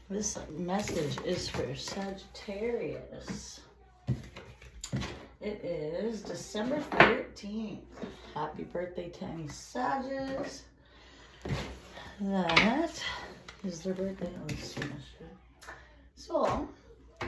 This message is for Sagittarius. It is December 13th. Happy birthday to any Sagittarius. That is their birthday. Let's see. So,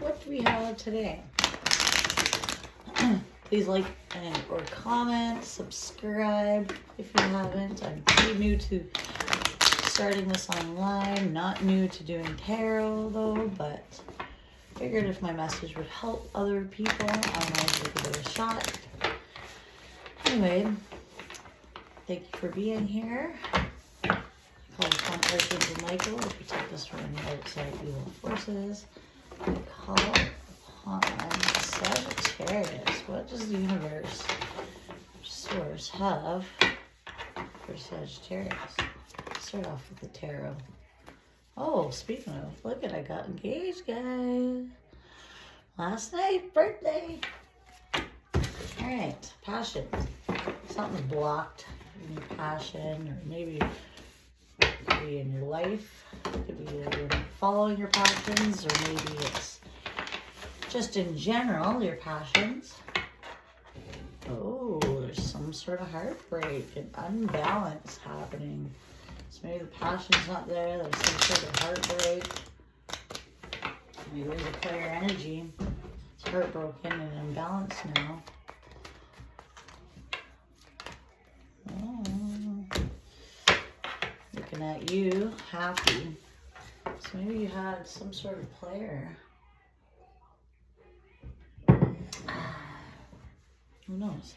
what do we have today? Please like or comment, subscribe if you haven't. I'm pretty new to starting this online, not new to doing tarot though, but figured if my message would help other people, I might give it a shot. Anyway, thank you for being here. Call upon Archangel Michael to protect us from any outside evil forces. I call upon Sagittarius. What does the universe, source, have for Sagittarius? Start off with the tarot. Oh, speaking of, look at, I got engaged, guys. Last night, birthday. All right, passion. Something's blocked in your passion, or maybe in your life. It could be you're following your passions, or maybe it's just in general, your passions. Oh, there's some sort of heartbreak and unbalance happening. So maybe the passion's not there, there's some sort of heartbreak. Maybe there's a player energy. It's heartbroken and imbalanced now. Oh. Looking at you, happy. So maybe you had some sort of player. Who knows?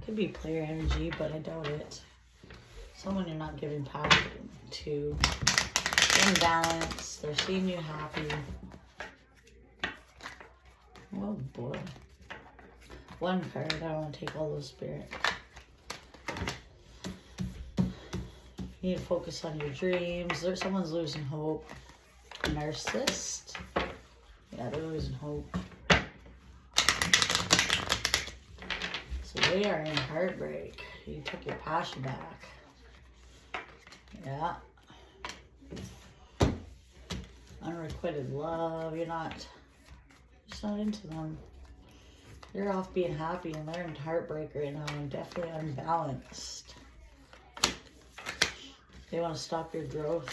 Could be player energy, but I doubt it. Someone you're not giving passion to. Imbalance. They're seeing you happy. Oh boy. One card. I don't want to take all those spirits. You need to focus on your dreams. Someone's losing hope. Narcissist. Yeah, they're losing hope. So they are in heartbreak. You took your passion back. Yeah. Unrequited love. You're just not into them. You're off being happy and they're in heartbreak right now and definitely unbalanced. They want to stop your growth.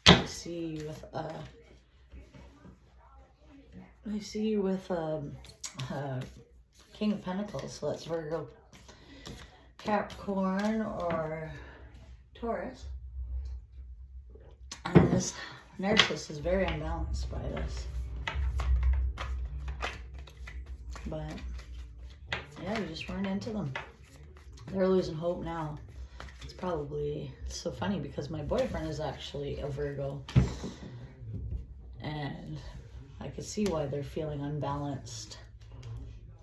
I see you with King of Pentacles. So that's Virgo, Capricorn, or Taurus. And this narcissist is very unbalanced by this. But, yeah, you just weren't into them. They're losing hope now. It's so funny because my boyfriend is actually a Virgo. And I could see why they're feeling unbalanced.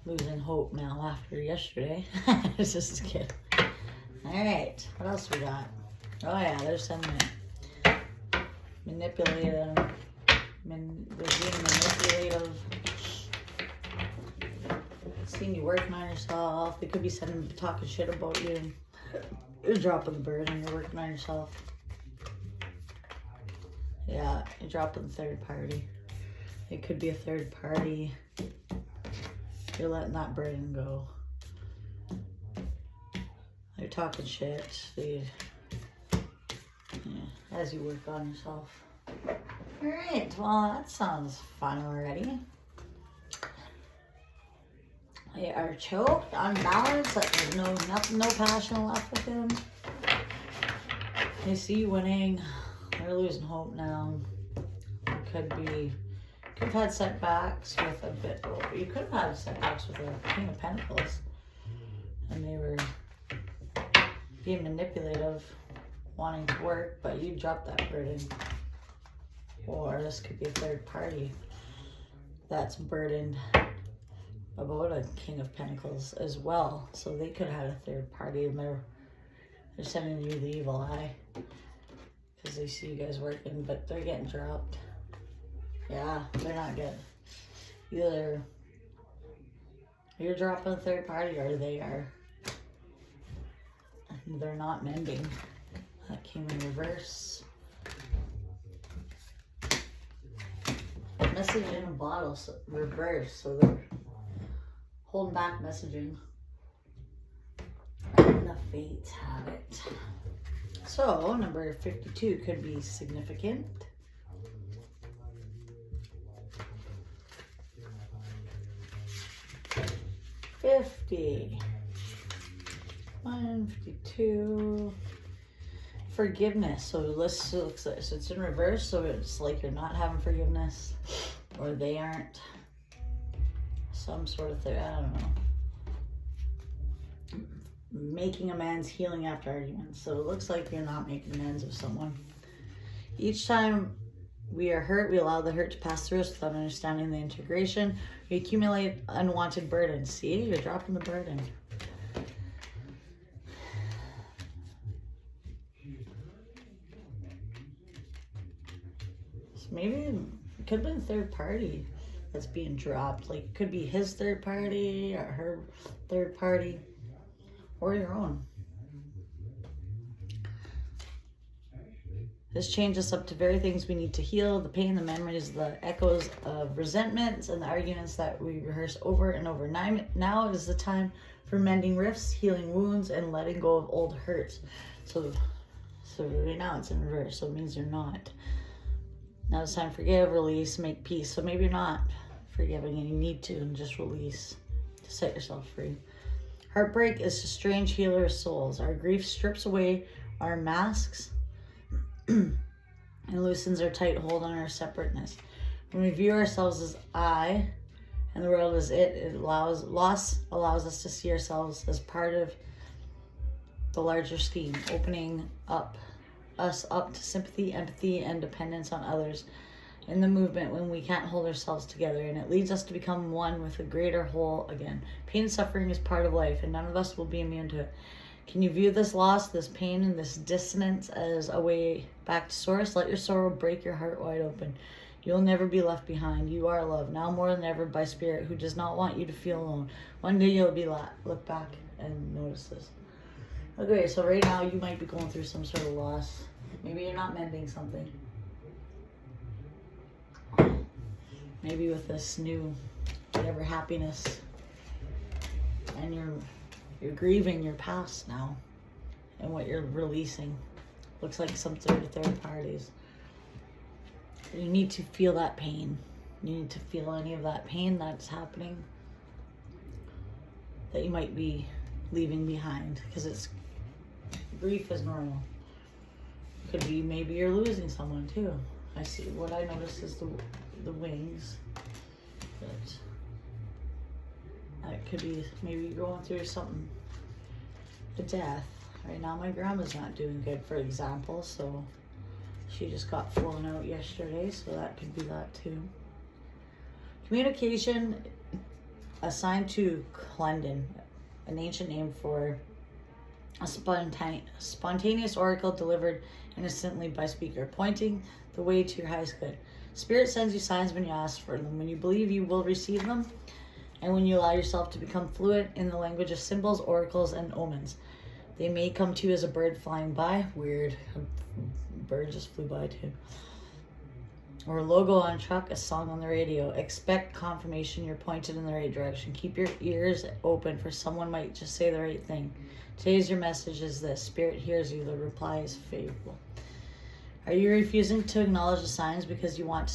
Losing hope now after yesterday. Just kidding. Alright, what else we got? Oh yeah, there's some manipulative. They're being manipulative. Seeing you working on yourself. They could be talking shit about you. You're dropping the burden. You're working on yourself. Yeah, you're dropping the third party. It could be a third party. You're letting that burden go. They're talking shit. As you work on yourself. Alright, well that sounds fun already. They are choked, unbalanced, like there's no passion left with him. They see you winning. They're losing hope now. Could have had setbacks with a bit. You could have had setbacks with the King of Pentacles. And they were being manipulative, wanting to work, but you dropped that burden. Or this could be a third party that's burdened about a King of Pentacles as well. So they could have had a third party and they're sending you the evil eye because they see you guys working, but they're getting dropped. Yeah, they're not good. Either you're dropping a third party or they're not mending. That came in reverse. Message in a bottle, so reverse, so they're holding back messaging. And the fates have it. So, number 52 could be significant. 50. 152. Forgiveness. So this looks like, so it's in reverse, so it's like you're not having forgiveness, or they aren't. Some sort of thing, I don't know. Making amends, healing after arguments. So it looks like you're not making amends with someone. Each time we are hurt, we allow the hurt to pass through us without understanding the integration. We accumulate unwanted burdens. See, you're dropping the burden. So maybe it could have been a third party that's being dropped. Like, it could be his third party or her third party, or your own. This changes us up to very things we need to heal: the pain, the memories, the echoes of resentments, and the arguments that we rehearse over and over. Now is the time for mending rifts, healing wounds, and letting go of old hurts. So right now it's in reverse, so it means you're not. Now it's time to forgive, release, make peace. So maybe you're not forgiving and you need to, and just release to set yourself free. Heartbreak is a strange healer of souls. Our grief strips away our masks and loosens our tight hold on our separateness. When we view ourselves as I and the world as it allows us to see ourselves as part of the larger scheme, opening us up to sympathy, empathy, and dependence on others in the movement when we can't hold ourselves together, and it leads us to become one with a greater whole again. Pain and suffering is part of life, and none of us will be immune to it. Can you view this loss, this pain, and this dissonance as a way back to source? Let your sorrow break your heart wide open. You'll never be left behind. You are loved, now more than ever, by Spirit, who does not want you to feel alone. One day you'll be look back and notice this. Okay, so right now you might be going through some sort of loss. Maybe you're not mending something. Maybe with this new whatever happiness, and you're grieving your past now and what you're releasing. Looks like some third parties. You need to feel that pain. You need to feel any of that pain that's happening that you might be leaving behind, because grief is normal. Could be maybe you're losing someone too. I see, what I notice is the wings. That could be maybe you're going through something, a death. Right now my grandma's not doing good, for example, so she just got flown out yesterday, so that could be that too. Communication assigned to Clendon, an ancient name for a spontaneous oracle delivered innocently by speaker, pointing the way to your highest good. Spirit sends you signs when you ask for them. When you believe, you will receive them, and when you allow yourself to become fluent in the language of symbols, oracles, and omens. They may come to you as a bird flying by. Weird. A bird just flew by too. Or a logo on a truck, a song on the radio. Expect confirmation you're pointed in the right direction. Keep your ears open, for someone might just say the right thing. Today's your message is this: Spirit hears you. The reply is favorable. Are you refusing to acknowledge the signs because you want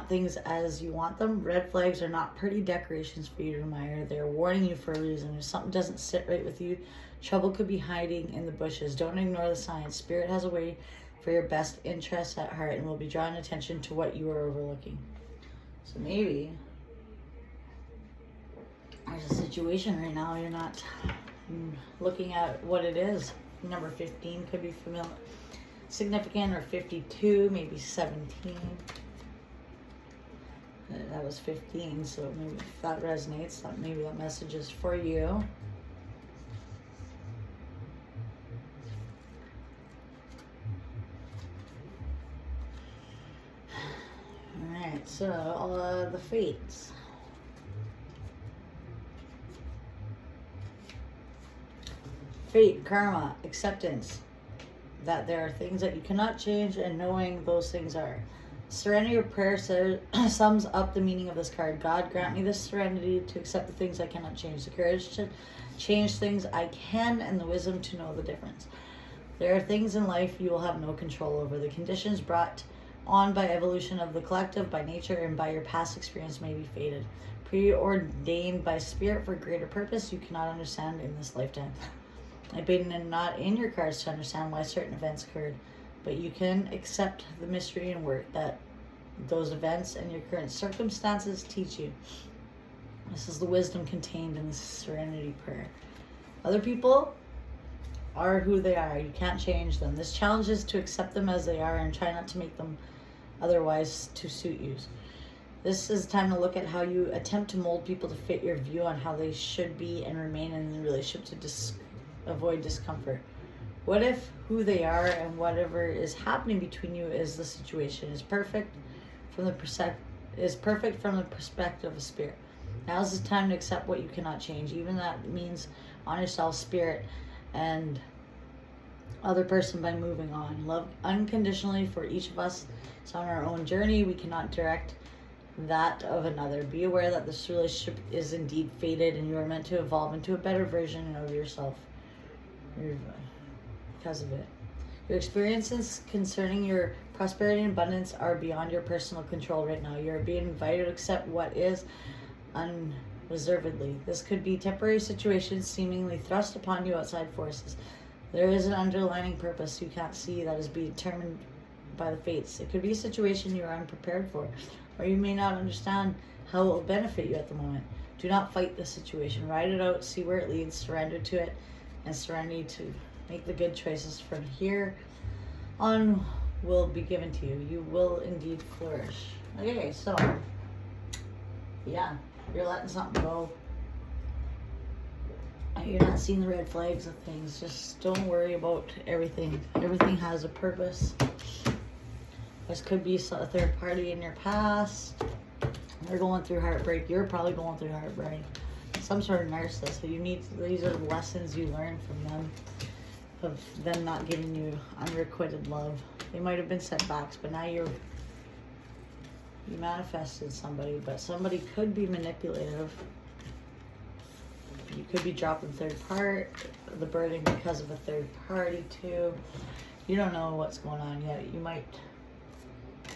things as you want them? Red flags are not pretty decorations for you to admire. They're warning you for a reason. If something doesn't sit right with you, trouble could be hiding in the bushes. Don't ignore the signs. Spirit has a way for your best interests at heart and will be drawing attention to what you are overlooking. So maybe there's a situation right now you're not looking at what it is. Number 15 could be familiar, significant, or 52, maybe 17. That was 15, so maybe if that resonates, maybe that message is for you. Alright, so the fates. Fate, karma, acceptance. That there are things that you cannot change, and knowing those things are. Serenity prayer sums up the meaning of this card. God, grant me the serenity to accept the things I cannot change, the courage to change things I can, and the wisdom to know the difference. There are things in life you will have no control over. The conditions brought on by evolution of the collective, by nature, and by your past experience may be fated, preordained by spirit for greater purpose you cannot understand in this lifetime. I bid not in your cards to understand why certain events occurred, but you can accept the mystery and work that those events and your current circumstances teach you. This is the wisdom contained in the serenity prayer. Other people are who they are. You can't change them. This challenge is to accept them as they are and try not to make them otherwise to suit you. This is time to look at how you attempt to mold people to fit your view on how they should be and remain in the relationship to avoid discomfort. What if who they are and whatever is happening between you is the situation is perfect from the perspective of spirit? Now is the time to accept what you cannot change, even that means on yourself, spirit, and other person by moving on. Love unconditionally for each of us. It's on our own journey. We cannot direct that of another. Be aware that this relationship is indeed fated and you are meant to evolve into a better version of yourself because of it. Your experiences concerning your prosperity and abundance are beyond your personal control right now. You are being invited to accept what is unreservedly. This could be temporary situations seemingly thrust upon you outside forces. There is an underlying purpose you can't see that is being determined by the fates. It could be a situation you are unprepared for, or you may not understand how it will benefit you at the moment. Do not fight the situation. Ride it out, see where it leads, surrender to it, and serenity to make the good choices from here on will be given to you. You will indeed flourish. Okay, so yeah, you're letting something go. You're not seeing the red flags of things. Just don't worry about everything. Everything has a purpose. This could be a third party in your past. They're going through heartbreak. You're probably going through heartbreak. Some sort of narcissist. So these are the lessons you learn from them, of them not giving you unrequited love. They might have been setbacks, but now you manifested somebody, but somebody could be manipulative. You could be dropping the burden because of a third party too. You don't know what's going on yet.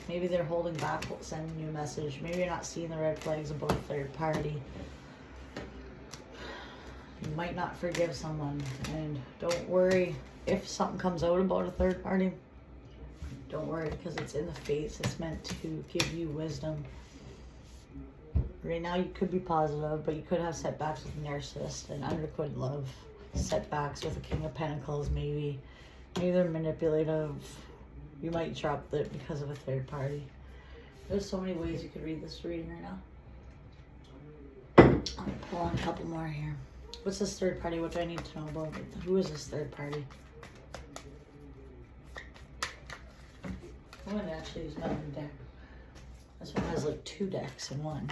Maybe they're holding back sending you a message. Maybe you're not seeing the red flags about a third party. You might not forgive someone. And don't worry if something comes out about a third party. Don't worry, because it's in the face. It's meant to give you wisdom. Right now you could be positive, but you could have setbacks with a narcissist and unrequited love. Setbacks with a King of Pentacles, maybe. Maybe they're manipulative. You might drop it because of a third party. There's so many ways you could read this reading right now. I'll pull on a couple more here. What's this third party? What do I need to know about it? Who is this third party? I'm going to actually use my other deck. This one has like 2 decks in one.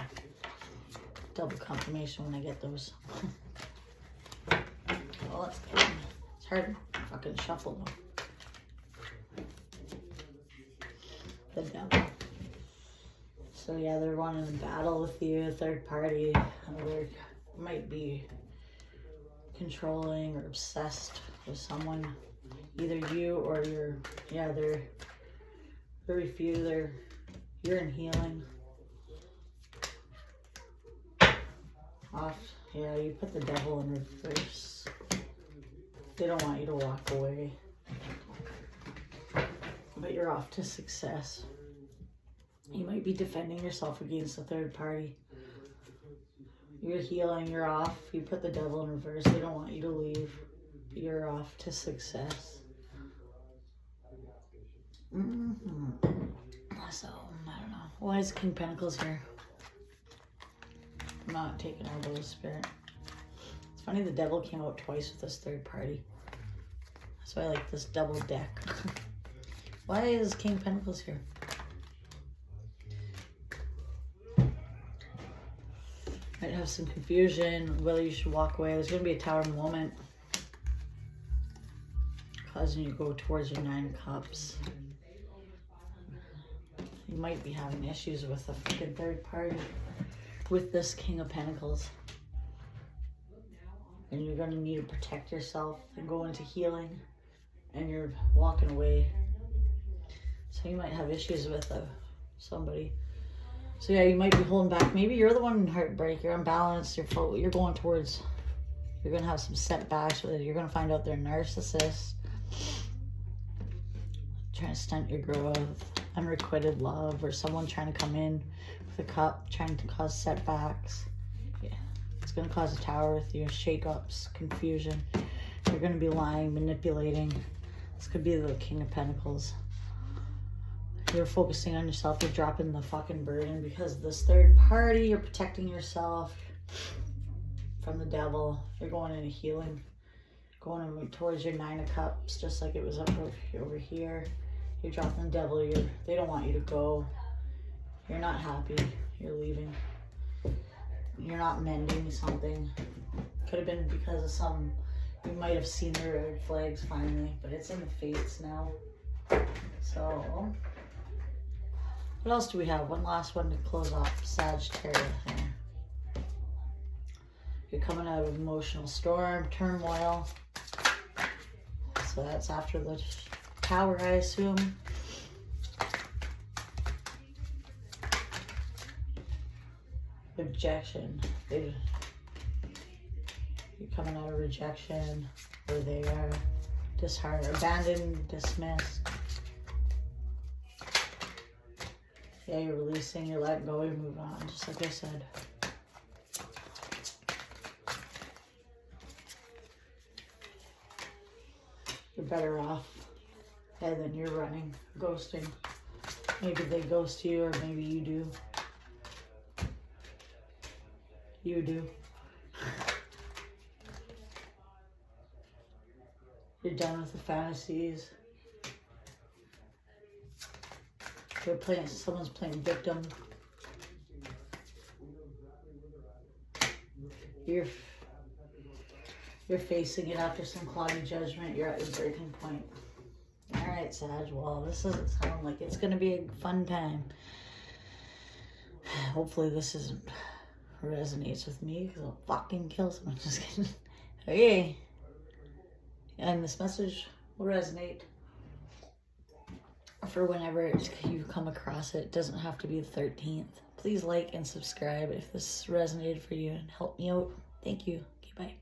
Double confirmation when I get those. Well, let's get them. It's hard to fucking shuffle them. The devil. So yeah, they're wanting to battle with you, a third party. They might be controlling or obsessed with someone. Either you or they're with you. You're in healing. Yeah, you put the devil in reverse. They don't want you to walk away. But you're off to success. You might be defending yourself against a third party. You're healing, you're off. You put the devil in reverse. They don't want you to leave. But you're off to success. So, I don't know. Why is King Pentacles here? I'm not taking all those, Spirit. It's funny the devil came out twice with this third party. That's why I like this double deck. Why is King Pentacles here? Might have some confusion whether you should walk away. There's going to be a Tower moment causing you to go towards your 9 of Cups. You might be having issues with a freaking third party with this King of Pentacles. And you're going to need to protect yourself and go into healing. And you're walking away. So you might have issues with somebody. So yeah, you might be holding back. Maybe you're the one in heartbreak. You're unbalanced. You're going towards... You're going to have some setbacks with it. You're going to find out they're narcissists. Trying to stunt your growth. Unrequited love. Or someone trying to come in with a cup. Trying to cause setbacks. Yeah. It's going to cause a tower with you. Shake-ups. Confusion. You're going to be lying. Manipulating. This could be the King of Pentacles. You're focusing on yourself. You're dropping the fucking burden because this third party. You're protecting yourself from the devil. You're going into healing. Going towards your Nine of Cups, just like it was up over here. You're dropping the devil. They don't want you to go. You're not happy. You're leaving. You're not mending something. Could have been because of you might have seen the red flags finally, but it's in the fates now. So, what else do we have? One last one to close off. Sagittarius here. You're coming out of emotional storm, turmoil. So that's after the tower, I assume. Rejection. You're coming out of rejection, or they are disheartened, abandoned, dismissed. Yeah, you're releasing, you're letting go, you're moving on, just like I said. You're better off, and then you're running, ghosting. Maybe they ghost you, or maybe you do. You do. You're done with the fantasies. Someone's playing victim. You're facing it after some cloudy judgment. You're at your breaking point. All right, Sag. Well, this doesn't sound like it's going to be a fun time. Hopefully this resonates with me, because I'll fucking kill someone. Just kidding. Okay. And this message will resonate for whenever you come across it. It doesn't have to be the 13th. Please like and subscribe if this resonated for you and help me out. Thank you. Okay, bye.